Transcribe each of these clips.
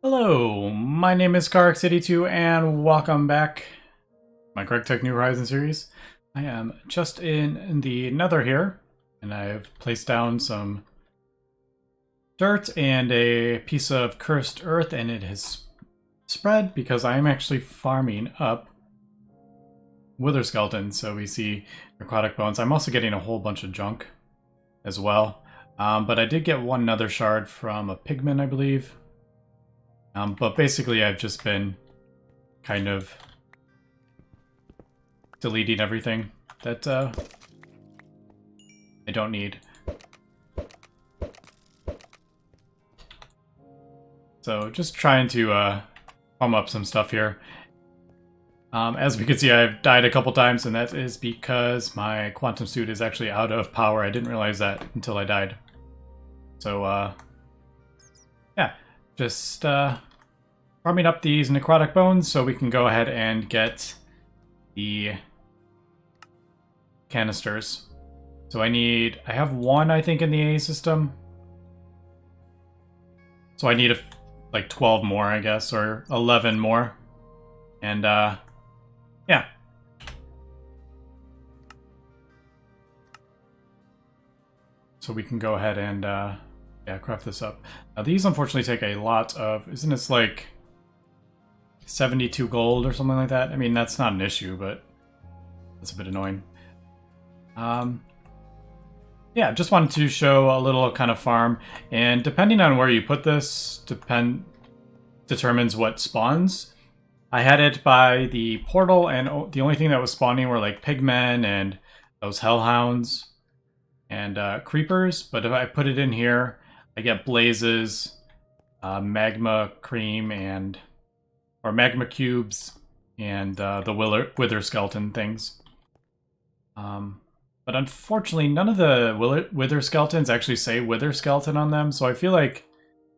Hello, my name is City2 and welcome back to my Gregtech New Horizons series. I am just in the nether here, and I've placed down some dirt and a piece of cursed earth, and it has spread because I am actually farming up wither skeletons. So we see necrotic bones. I'm also getting a whole bunch of junk as well. But I did get one nether shard from a pigman, I believe. But basically I've just been kind of deleting everything that I don't need. So just trying to farm up some stuff here. As we can see, I've died a couple times, and that is because my quantum suit is actually out of power. I didn't realize that until I died. So, yeah, just farming up these necrotic bones so we can go ahead and get the canisters. So I have one, I think, in the A system. So I need like 12 more, I guess, or 11 more. And, yeah. So we can go ahead and, yeah, craft this up. Now, these unfortunately take a lot of, isn't this like 72 gold or something like that? I mean, that's not an issue, but that's a bit annoying. Yeah, just wanted to show a little kind of farm, and depending on where you put this, determines what spawns. I had it by the portal, and the only thing that was spawning were like pigmen and those hellhounds and creepers. But if I put it in here, I get blazes, magma cream, or magma cubes, and the wither skeleton things. But unfortunately, none of the wither skeletons actually say wither skeleton on them, so I feel like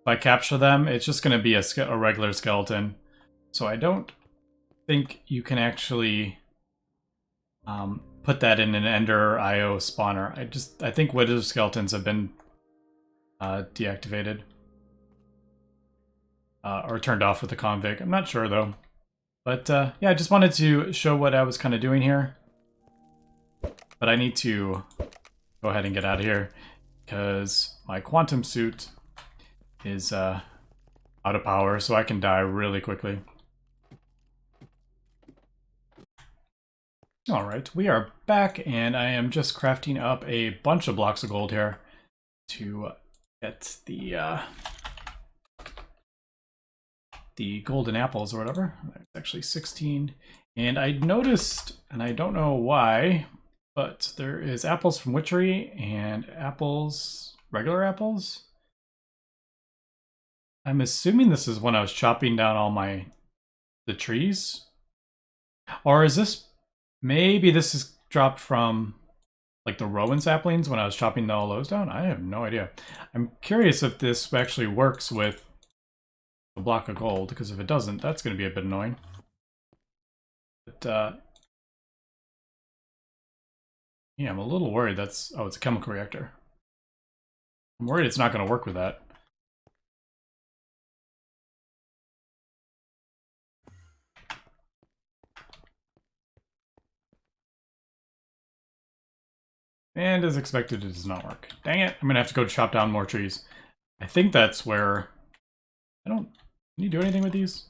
if I capture them, it's just going to be a regular skeleton. So I don't think you can actually put that in an Ender IO spawner. I think wither skeletons have been deactivated. Or turned off with the config. I'm not sure though. But yeah, I just wanted to show what I was kind of doing here. But I need to go ahead and get out of here because my quantum suit is out of power, so I can die really quickly. Alright, we are back, and I am just crafting up a bunch of blocks of gold here to get the golden apples or whatever. There's actually 16. And I noticed, and I don't know why, but there is apples from witchery and apples, regular apples. I'm assuming this is when I was chopping down all the trees. Or is this, maybe this is dropped from like the Rowan saplings when I was chopping all those down? I have no idea. I'm curious if this actually works with a block of gold, because if it doesn't, that's going to be a bit annoying. But, yeah, I'm a little worried that's... Oh, it's a chemical reactor. I'm worried it's not going to work with that. And as expected, it does not work. Dang it, I'm going to have to go chop down more trees. I think that's where... Can you do anything with these?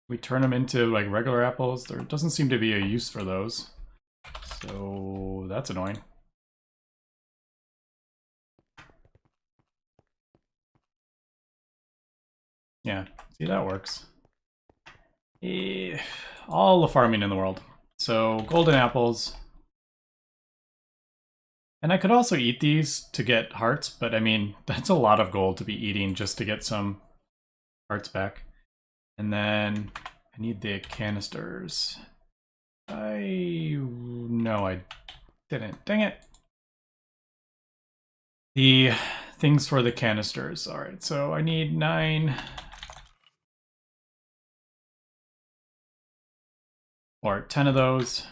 We turn them into, like, regular apples. There doesn't seem to be a use for those. So, that's annoying. Yeah, see, that works. All the farming in the world. So, golden apples. And I could also eat these to get hearts, but I mean, that's a lot of gold to be eating just to get some hearts back. And then I need the canisters. No, I didn't. Dang it. The things for the canisters. Alright, so I need 9. Or 10 of those.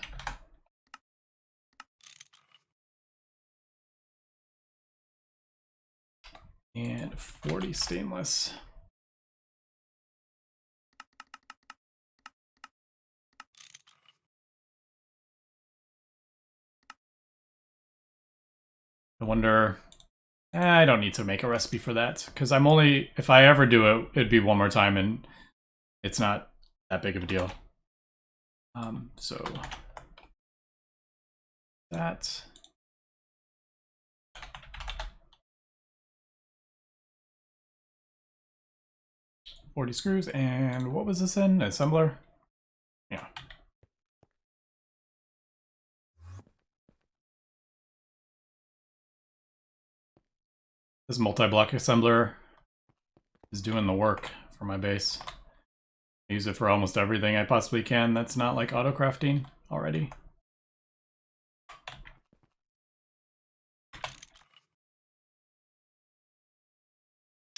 And 40 stainless. I wonder... I don't need to make a recipe for that, because I'm only... If I ever do it, it'd be one more time, and it's not that big of a deal. So... that... 40 screws, and what was this in? Assembler? Yeah. This multi-block assembler is doing the work for my base. I use it for almost everything I possibly can that's not like auto crafting already.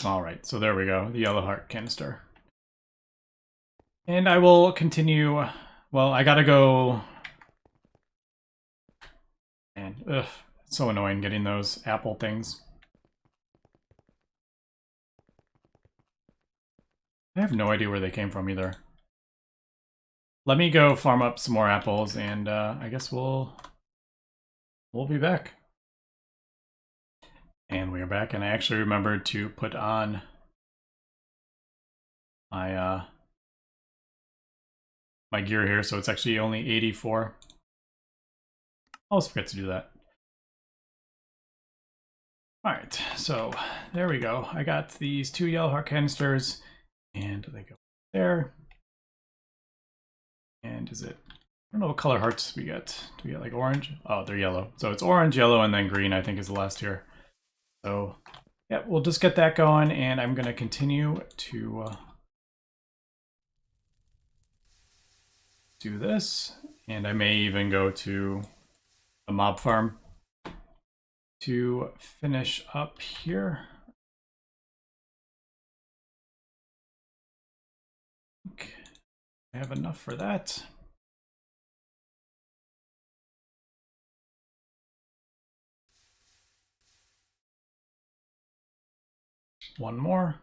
Alright, so there we go, the yellow heart canister. And I will continue... Well, I gotta go... And, ugh, it's so annoying getting those apple things. I have no idea where they came from either. Let me go farm up some more apples, and I guess we'll be back. And we are back, and I actually remembered to put on my my gear here, so it's actually only 84. I always forget to do that. Alright, so there we go. I got these 2 yellow heart canisters, and they go there. And is it... I don't know what color hearts we get. Do we get like orange? Oh, they're yellow. So it's orange, yellow, and then green, I think, is the last here. So, yeah, we'll just get that going, and I'm going to continue to do this. And I may even go to a mob farm to finish up here. Okay. I have enough for that. One more.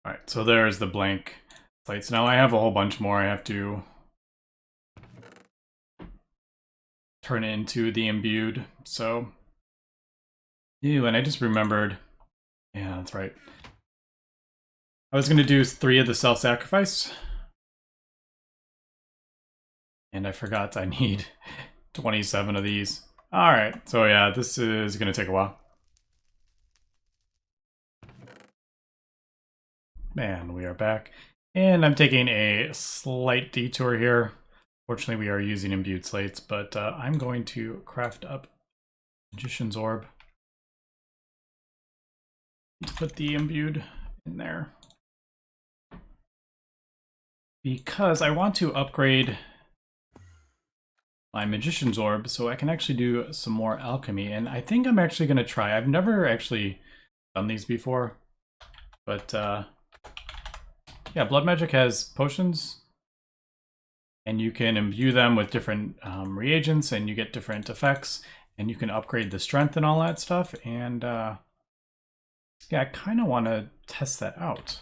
All right, so there's the blank plates. Now I have a whole bunch more I have to turn into the imbued. So, ew, and I just remembered. Yeah, that's right. I was going to do 3 of the self-sacrifice. And I forgot I need 27 of these. Alright, so yeah, this is going to take a while. And we are back. And I'm taking a slight detour here. Fortunately, we are using imbued slates, but I'm going to craft up Magician's Orb. Let's put the imbued in there. Because I want to upgrade my Magician's Orb so I can actually do some more alchemy. And I think I'm actually going to try. I've never actually done these before. But yeah, Blood Magic has potions. And you can imbue them with different reagents and you get different effects. And you can upgrade the strength and all that stuff. And yeah, I kind of want to test that out.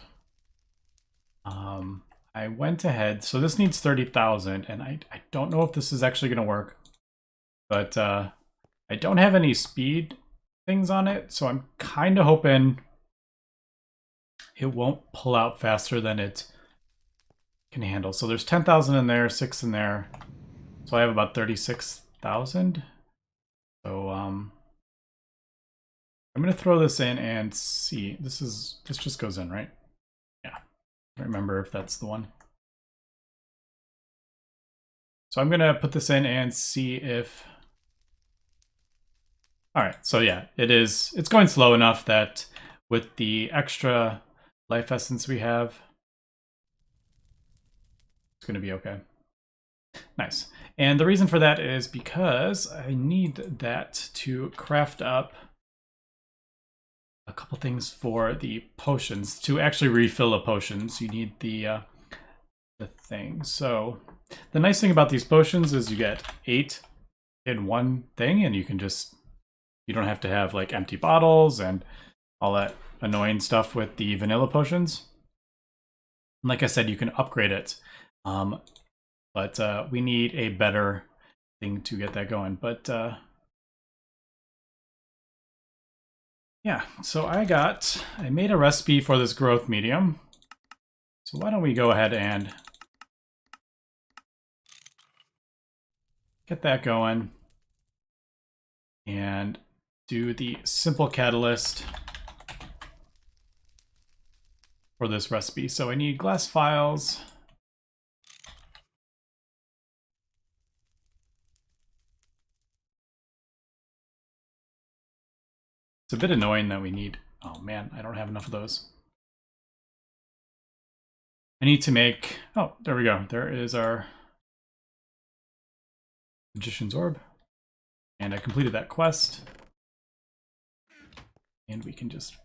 I went ahead, so this needs 30,000, and I don't know if this is actually going to work, but I don't have any speed things on it, so I'm kind of hoping it won't pull out faster than it can handle. So there's 10,000 in there, 6 in there, so I have about 36,000. So I'm going to throw this in and see. This just goes in, right? I don't remember if that's the one. So I'm gonna put this in and see if... Alright, so yeah, it's going slow enough that with the extra life essence we have, it's gonna be okay. Nice. And the reason for that is because I need that to craft up a couple things for the potions. To actually refill the potions, you need the thing. So the nice thing about these potions is you get 8 in one thing, and you don't have to have like empty bottles and all that annoying stuff with the vanilla potions. And like I said, you can upgrade it, but we need a better thing to get that going. But yeah, so I made a recipe for this growth medium. So why don't we go ahead and get that going and do the simple catalyst for this recipe. So I need glass files. It's a bit annoying that we need, oh man, I don't have enough of those. I need to make, oh, there we go. There is our Magician's Orb. And I completed that quest. And we can just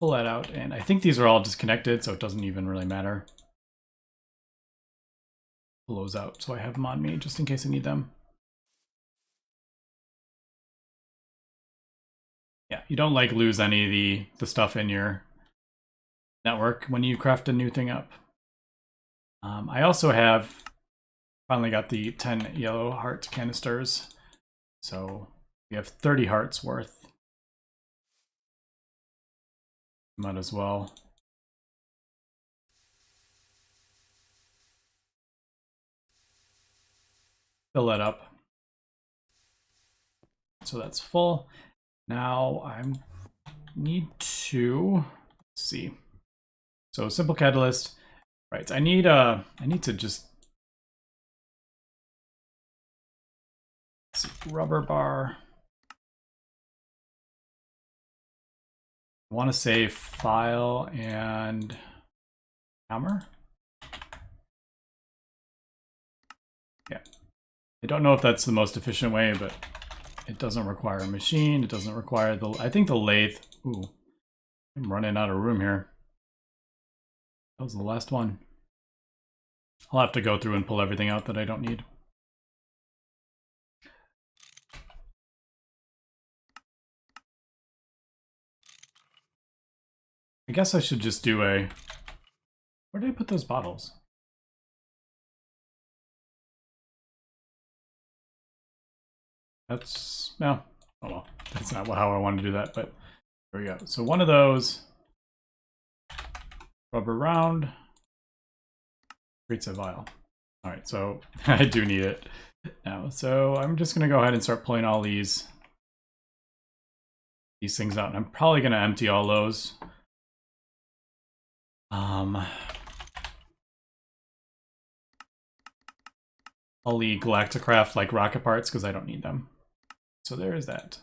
pull that out. And I think these are all disconnected, so it doesn't even really matter. Pull those out so I have them on me just in case I need them. Yeah, you don't like lose any of the stuff in your network when you craft a new thing up. I also have finally got the 10 yellow heart canisters. So we have 30 hearts worth. Might as well. Fill that up. So that's full. Now I need to, let's see. So simple catalyst. Right, I need to just rubber bar. I want to say file and hammer. Yeah. I don't know if that's the most efficient way, but it doesn't require a machine. It doesn't require the, I think the lathe. Ooh, I'm running out of room here. That was the last one. I'll have to go through and pull everything out that I don't need. I guess I should just do a, where did I put those bottles? That's, no, oh well, that's not how I wanted to do that, but there we go. So one of those, rubber round, creates a vial. All right, so I do need it now. So I'm just gonna go ahead and start pulling all these things out, and I'm probably gonna empty all those. I'll leave Galacticraft like rocket parts because I don't need them. So there is that.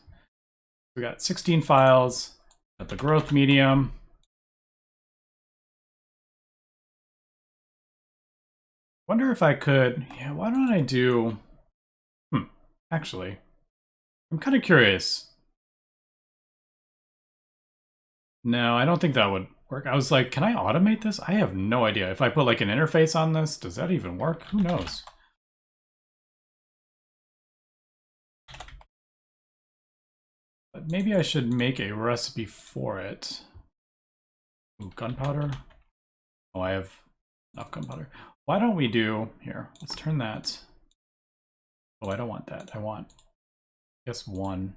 We got 16 files, got the growth medium. Wonder if I could, yeah, why don't I do, actually, I'm kind of curious. No, I don't think that would work. I was like, can I automate this? I have no idea. If I put like an interface on this, does that even work? Who knows? But maybe I should make a recipe for it. Ooh, gunpowder. Oh, I have enough gunpowder. Why don't we do, here, let's turn that. Oh, I don't want that. I want, I guess, one.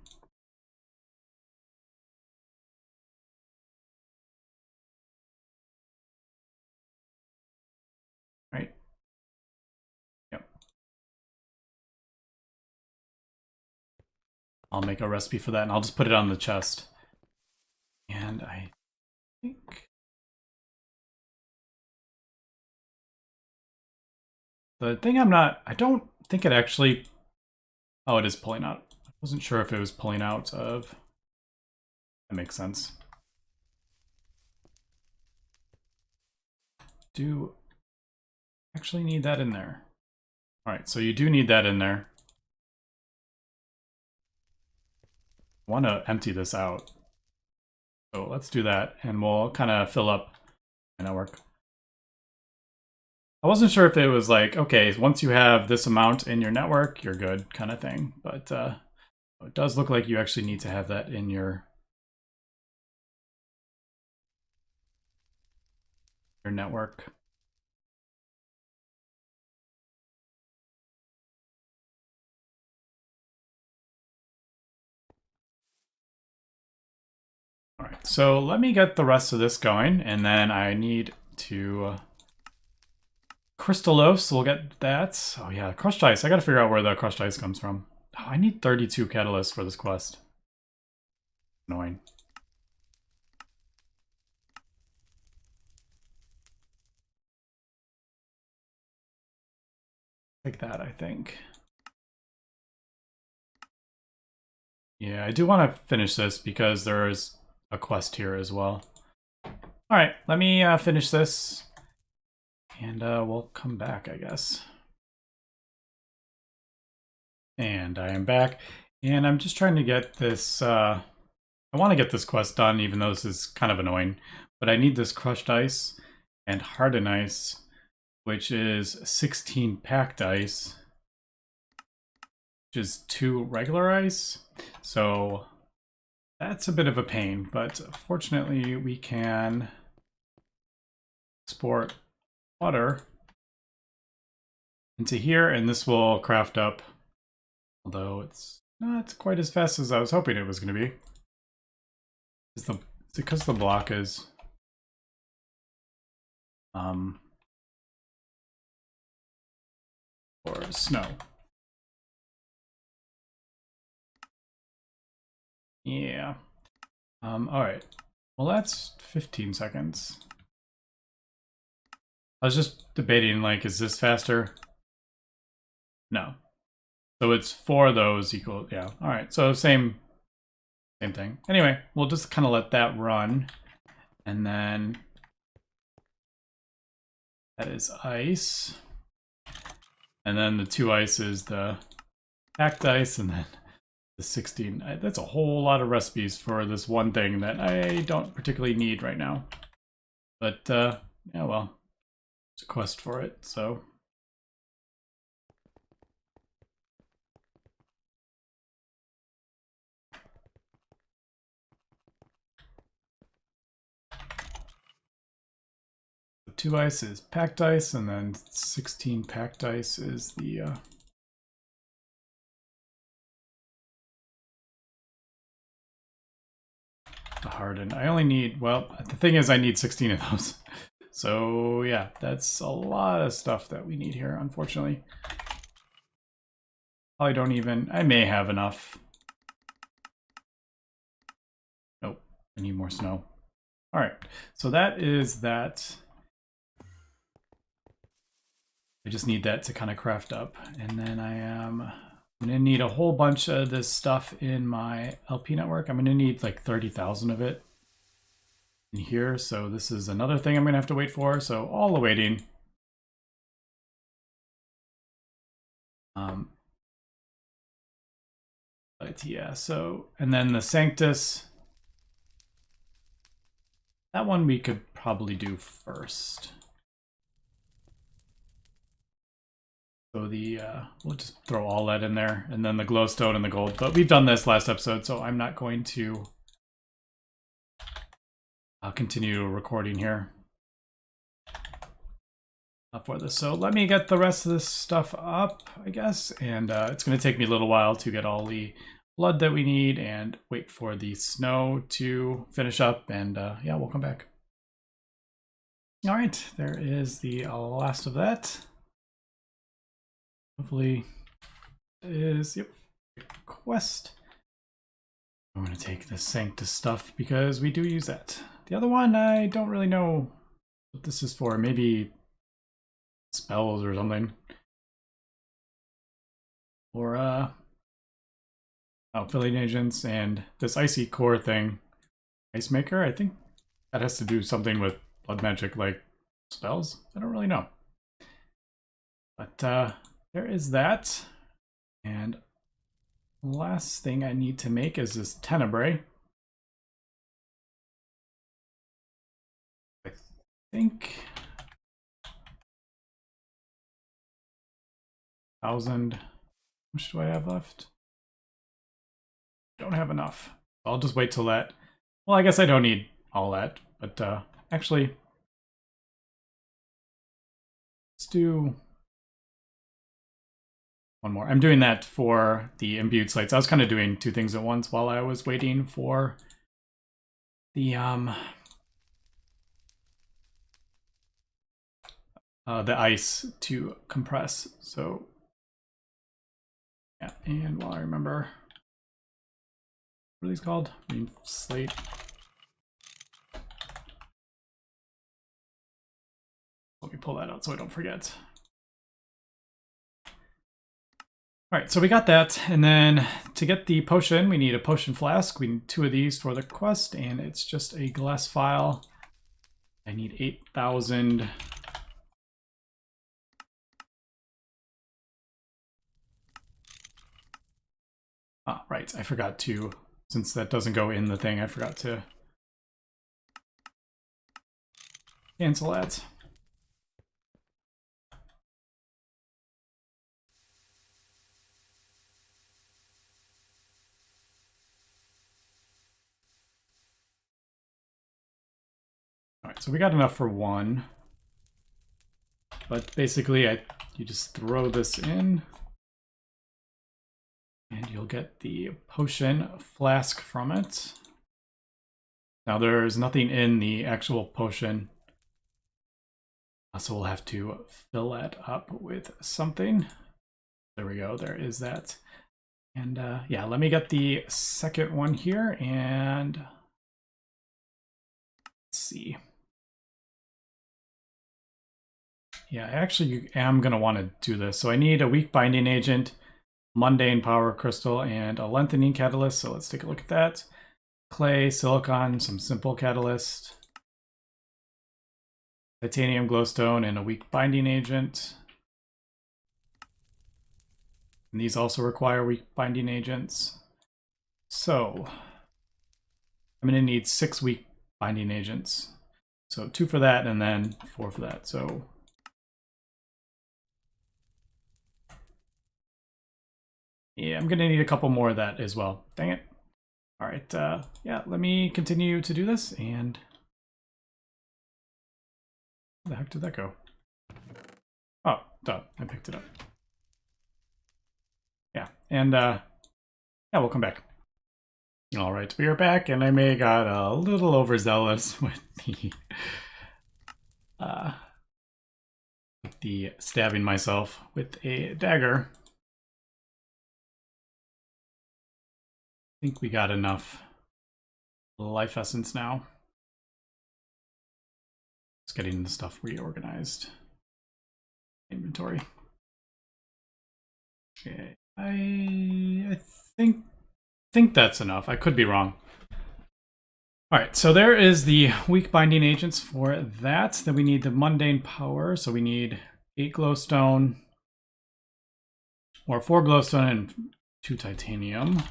Right? Yep. I'll make a recipe for that and I'll just put it on the chest. And I think the thing I don't think it actually, oh, it is pulling out. I wasn't sure if it was pulling out of, that makes sense. Do actually need that in there. All right, so you do need that in there. I want to empty this out. So let's do that and we'll kind of fill up my network. I wasn't sure if it was like, okay, once you have this amount in your network, you're good kind of thing. But it does look like you actually need to have that in your network. Alright, so let me get the rest of this going, and then I need to crystallos, we'll get that. Oh yeah, crushed ice. I gotta figure out where the crushed ice comes from. Oh, I need 32 catalysts for this quest. Annoying. Like that, I think. Yeah, I do want to finish this because there's a quest here as well. Alright, let me finish this. And we'll come back, I guess. And I am back. And I'm just trying to get this... I want to get this quest done, even though this is kind of annoying. But I need this crushed ice and hardened ice, which is 16 packed ice, which is 2 regular ice. So that's a bit of a pain, but fortunately we can export water into here, and this will craft up, although it's not quite as fast as I was hoping it was going to be. It's because the block is or snow. Yeah. All right. Well, that's 15 seconds. I was just debating, like, is this faster? No. So it's 4 of those equal, yeah. All right, so same thing. Anyway, we'll just kind of let that run. And then that is ice. And then the 2 ice is the packed ice, and then the 16. That's a whole lot of recipes for this one thing that I don't particularly need right now. But, yeah, well, it's a quest for it, so. The 2 ice is packed ice, and then 16 packed ice is the hardened. I only need, well, the thing is I need 16 of those. So yeah, that's a lot of stuff that we need here, unfortunately. Probably don't even, I may have enough. Nope, I need more snow. All right, so that is that. I just need that to kind of craft up. And then I'm gonna need a whole bunch of this stuff in my LP network. I'm gonna need like 30,000 of it in here. So this is another thing I'm gonna have to wait for. So all the waiting. But yeah, so, and then the Sanctus, that one we could probably do first. So the, we'll just throw all that in there, and then the glowstone and the gold. But we've done this last episode, so I'm not going to continue recording here for this. So let me get the rest of this stuff up, I guess. And it's going to take me a little while to get all the blood that we need and wait for the snow to finish up. And yeah, we'll come back. All right, there is the last of that. Hopefully is, yep, quest. I'm going to take the Sanctus stuff because we do use that. The other one, I don't really know what this is for. Maybe spells or something. Or, filling agents and this icy core thing. Ice maker, I think that has to do something with blood magic like spells. I don't really know. But, there is that. And the last thing I need to make is this tenebrae. I think 1,000. How much do I have left? Don't have enough. I'll just wait till that. Well, I guess I don't need all that, but actually, let's do one more. I'm doing that for the imbued slates. I was kind of doing 2 things at once while I was waiting for the ice to compress. So yeah, and while I remember what are these called? I mean, slate. Let me pull that out so I don't forget. All right, so we got that, and then to get the potion, we need a potion flask. We need 2 of these for the quest, and it's just a glass vial. I need 8,000. Ah, right, I forgot to, since that doesn't go in the thing, I forgot to cancel that. All right, so we got enough for 1. But basically, you just throw this in, and you'll get the potion flask from it. Now, there's nothing in the actual potion, so we'll have to fill that up with something. There we go, there is that. And yeah, let me get the second one here, and let's see. Yeah, I actually am going to want to do this. So I need a weak binding agent, mundane power crystal, and a lengthening catalyst. So let's take a look at that. Clay, silicon, some simple catalyst, titanium glowstone, and a weak binding agent. And these also require weak binding agents. So I'm going to need 6 weak binding agents. So 2 for that, and then 4 for that. So yeah, I'm going to need a couple more of that as well. Dang it. All right, yeah, let me continue to do this, and where the heck did that go? Oh, duh, I picked it up. Yeah, and yeah, we'll come back. All right, we are back, and I may have got a little overzealous with the stabbing myself with a dagger. I think we got enough life essence now. Just getting the stuff reorganized. Inventory. Okay, I think that's enough. I could be wrong. All right, so there is the weak binding agents for that. Then we need the mundane power. So we need 8 glowstone, or 4 glowstone and 2 titanium.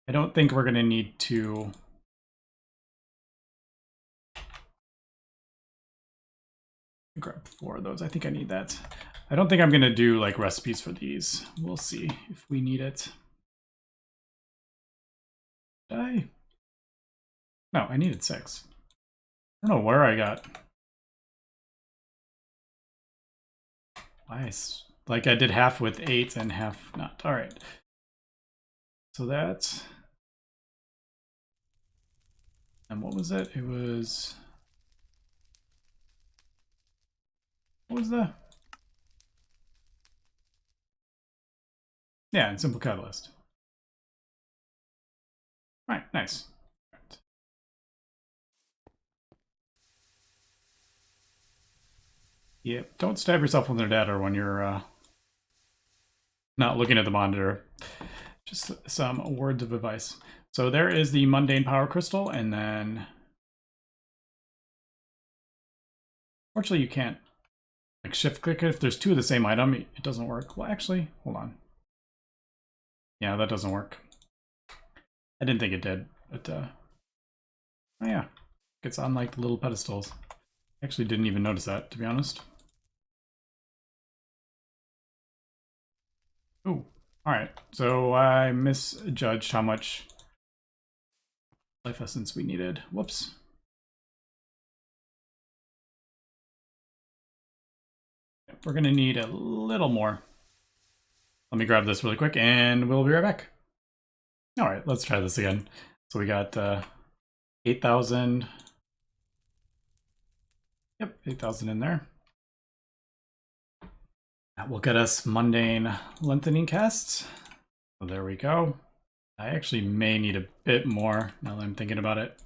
I don't think we're going to need to grab 4 of those. I think I need that. I don't think I'm going to do like recipes for these. We'll see if we need it. Did I? No, I needed 6. I don't know where I got. Why? Like I did half with 8 and half not. All right. So that's. And what was it? It was. What was the? Yeah, and simple catalyst. All right, nice. All right. Yep, don't stab yourself with the data when you're not looking at the monitor. Just some words of advice. So there is the mundane power crystal, and then fortunately you can't like shift click it. If there's 2 of the same item, it doesn't work. Well, actually, hold on. Yeah, that doesn't work. I didn't think it did, but oh yeah, it's on like the little pedestals. I actually didn't even notice that, to be honest. Oh, all right. So I misjudged how much life essence we needed. Whoops. We're gonna need a little more. Let me grab this really quick, and we'll be right back. All right, let's try this again. So we got 8,000. Yep, 8,000 in there. That will get us mundane lengthening casts. So there we go. I actually may need a bit more now that I'm thinking about it.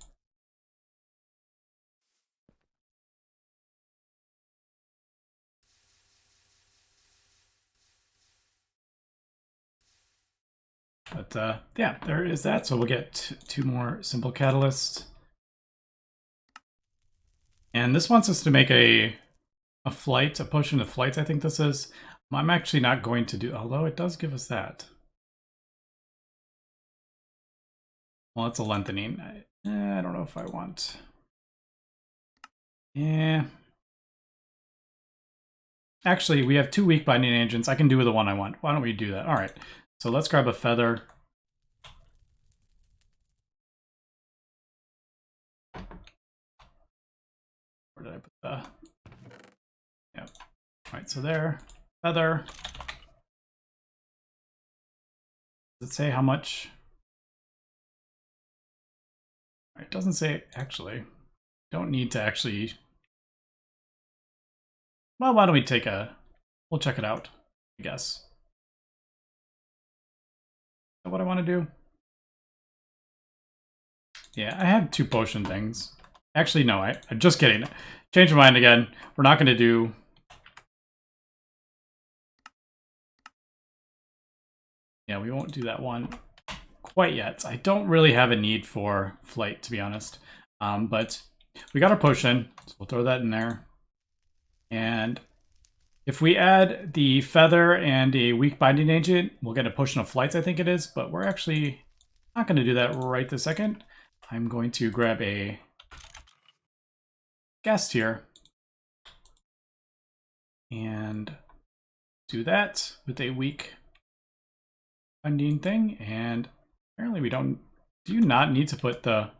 But yeah, there is that. So we'll get 2 more simple catalysts. And this wants us to make a potion of flights, I think this is. I'm actually not going to do, although it does give us that. Well, it's a lengthening. I don't know if I want. Yeah. Actually, we have 2 weak binding agents. I can do the one I want. Why don't we do that? All right. So let's grab a feather. Where did I put the? Yeah. All right. So there, feather. Does it say how much? All right, it doesn't say actually. Don't need to actually. Well, why don't we take a? We'll check it out, I guess. Is that what I want to do? Yeah, I had 2 potion things. Actually, no, I'm just kidding. Change my mind again. We're not going to do... Yeah, we won't do that one quite yet. I don't really have a need for flight, to be honest. But we got our potion, so we'll throw that in there. And if we add the feather and a weak binding agent, we'll get a potion of flights, I think it is. But we're actually not going to do that right this second. I'm going to grab a guest here and do that with a weak binding thing. And apparently we don't. Do you not need to put the?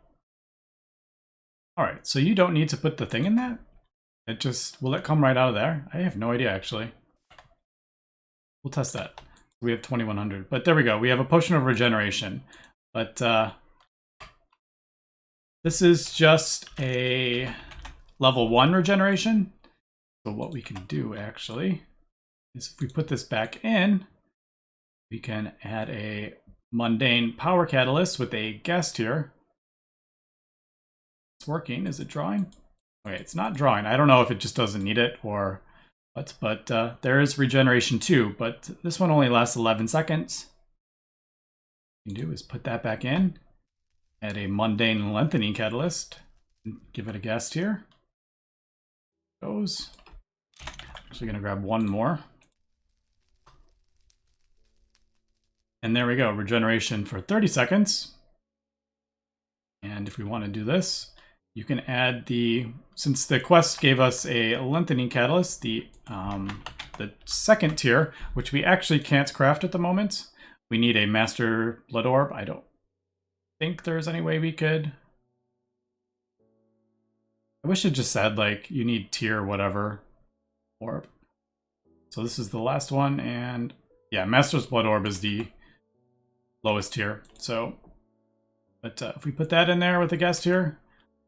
All right, so you don't need to put the thing in that. It just will it come right out of there? I have no idea actually. We'll test that. We have 2100, but there we go. We have a potion of regeneration, but this is just a level 1 regeneration. So what we can do actually is if we put this back in, we can add a mundane power catalyst with a guest here. It's working. Is it drawing? Okay, it's not drawing. I don't know if it just doesn't need it or what, but there is regeneration 2, but this one only lasts 11 seconds. What you can do is put that back in. Add a mundane lengthening catalyst. Give it a guest here. Goes. Actually gonna grab 1 more. And there we go, regeneration for 30 seconds. And if we want to do this, you can add since the quest gave us a lengthening catalyst, the second tier, which we actually can't craft at the moment. We need a master blood orb. I don't think there's any way we could. I wish it just said like you need tier whatever orb. So this is the last one, and yeah, master's blood orb is the lowest tier. So, but if we put that in there with the guest here,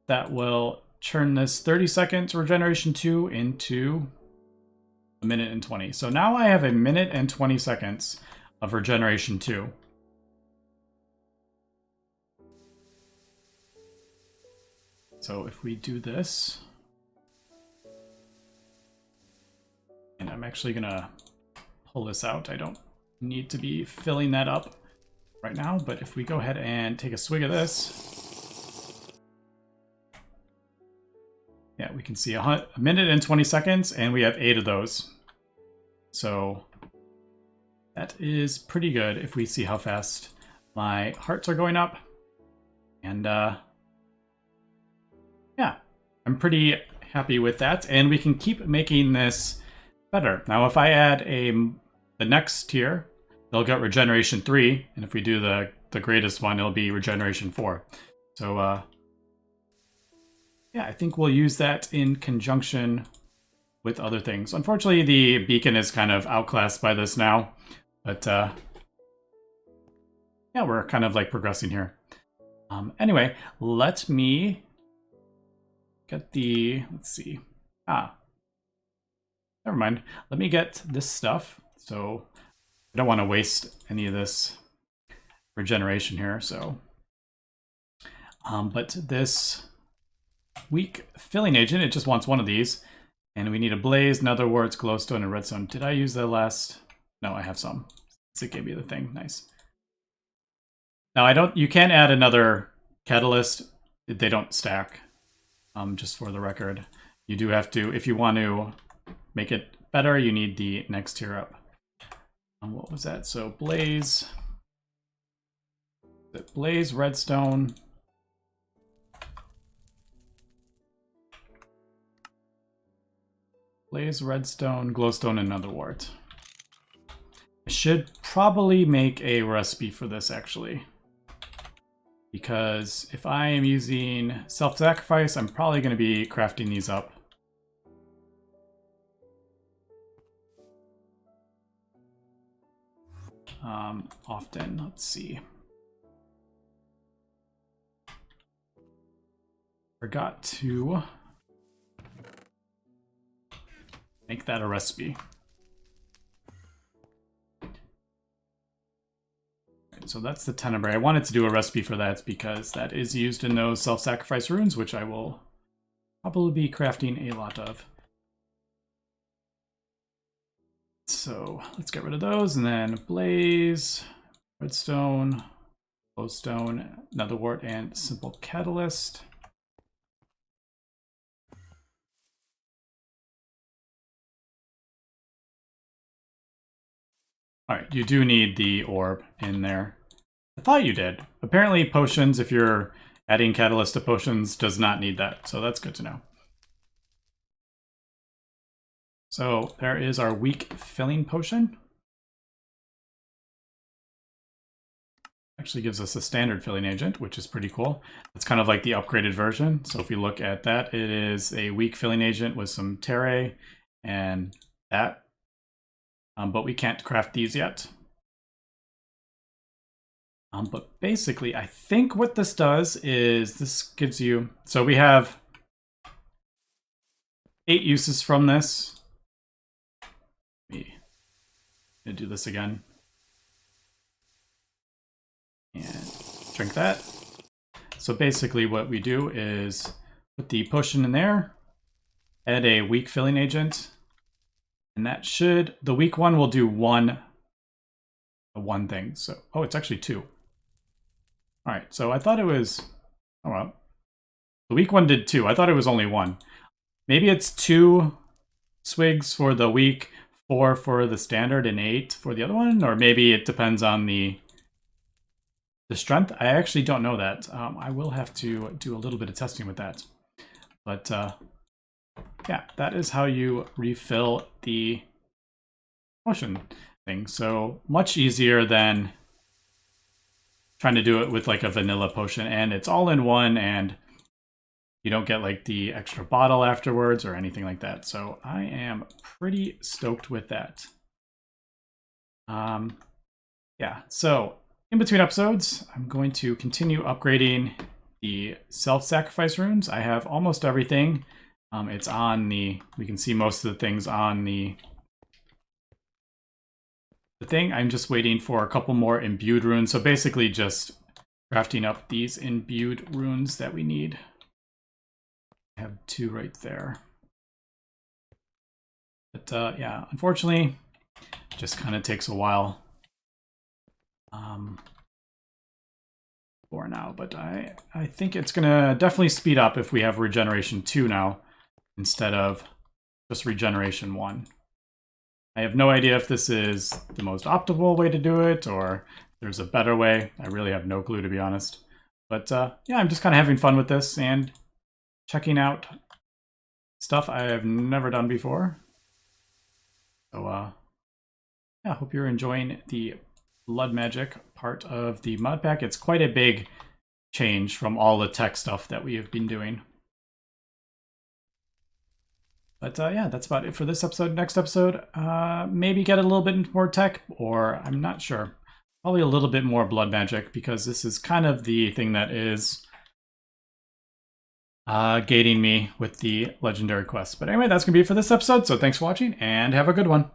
that will turn this 30 seconds regeneration 2 into a minute and 20. So now I have a minute and 20 seconds of regeneration 2. So if we do this, and I'm actually gonna pull this out. I don't need to be filling that up right now, but if we go ahead and take a swig of this, yeah, we can see a minute and 20 seconds, and we have 8 of those. So that is pretty good if we see how fast my hearts are going up. And yeah, I'm pretty happy with that, and we can keep making this better. Now, if I add the next tier, they'll get regeneration 3, and if we do the greatest one, it'll be regeneration 4. So yeah, I think we'll use that in conjunction with other things. Unfortunately, the beacon is kind of outclassed by this now, but yeah, we're kind of like progressing here. Anyway, let me get the, let's see. Never mind. Let me get this stuff. So I don't want to waste any of this regeneration here, so. But this weak filling agent, it just wants one of these. And we need a blaze, nether warts, glowstone, and redstone. Did I use that last? No, I have some. So it gave me the thing. Nice. Now you can add another catalyst. They don't stack. Just for the record. You do have to, if you want to make it better, you need the next tier up. What was that? So blaze. Blaze, redstone. Blaze, redstone, glowstone, and nether wart. I should probably make a recipe for this, actually. Because if I am using self-sacrifice, I'm probably going to be crafting these up. Often, let's see. Forgot to make that a recipe. Right, so that's the tenebrae. I wanted to do a recipe for that because that is used in those self-sacrifice runes, which I will probably be crafting a lot of. So let's get rid of those, and then blaze, redstone, glowstone, nether wart, and simple catalyst. All right, you do need the orb in there. I thought you did. Apparently potions, if you're adding catalyst to potions, does not need that, so that's good to know. So there is our weak filling potion. Actually gives us a standard filling agent, which is pretty cool. It's kind of like the upgraded version. So if we look at that, it is a weak filling agent with some terrae and that. But we can't craft these yet. But basically, I think what this does is this gives you... So we have 8 uses from this. Let me do this again. And drink that. So basically what we do is put the potion in there, add a weak filling agent, and that should, the weak one will do one thing. So, oh, it's actually 2. All right, so I thought it was, oh well. The weak one did 2. I thought it was only 1. Maybe it's 2 swigs for the weak, 4 for the standard, and 8 for the other one, or maybe it depends on the strength. I actually don't know that. I will have to do a little bit of testing with that. But yeah, that is how you refill the potion thing. So much easier than trying to do it with like a vanilla potion, and it's all in one, and you don't get like the extra bottle afterwards or anything like that. So I am pretty stoked with that. Yeah, so in between episodes, I'm going to continue upgrading the self-sacrifice runes. I have almost everything. It's on the, we can see most of the things on the thing. I'm just waiting for a couple more imbued runes. So basically just crafting up these imbued runes that we need. I have 2 right there. But yeah, unfortunately, it just kind of takes a while. For now, but I think it's gonna definitely speed up if we have regeneration 2 now instead of just regeneration 1. I have no idea if this is the most optimal way to do it or there's a better way. I really have no clue, to be honest. But yeah, I'm just kind of having fun with this and checking out stuff I have never done before. So yeah, I hope you're enjoying the blood magic part of the mod pack. It's quite a big change from all the tech stuff that we have been doing. But yeah, that's about it for this episode. Next episode, maybe get a little bit more tech, or I'm not sure. Probably a little bit more blood magic, because this is kind of the thing that is gating me with the legendary quests. But anyway, that's going to be it for this episode, so thanks for watching, and have a good one.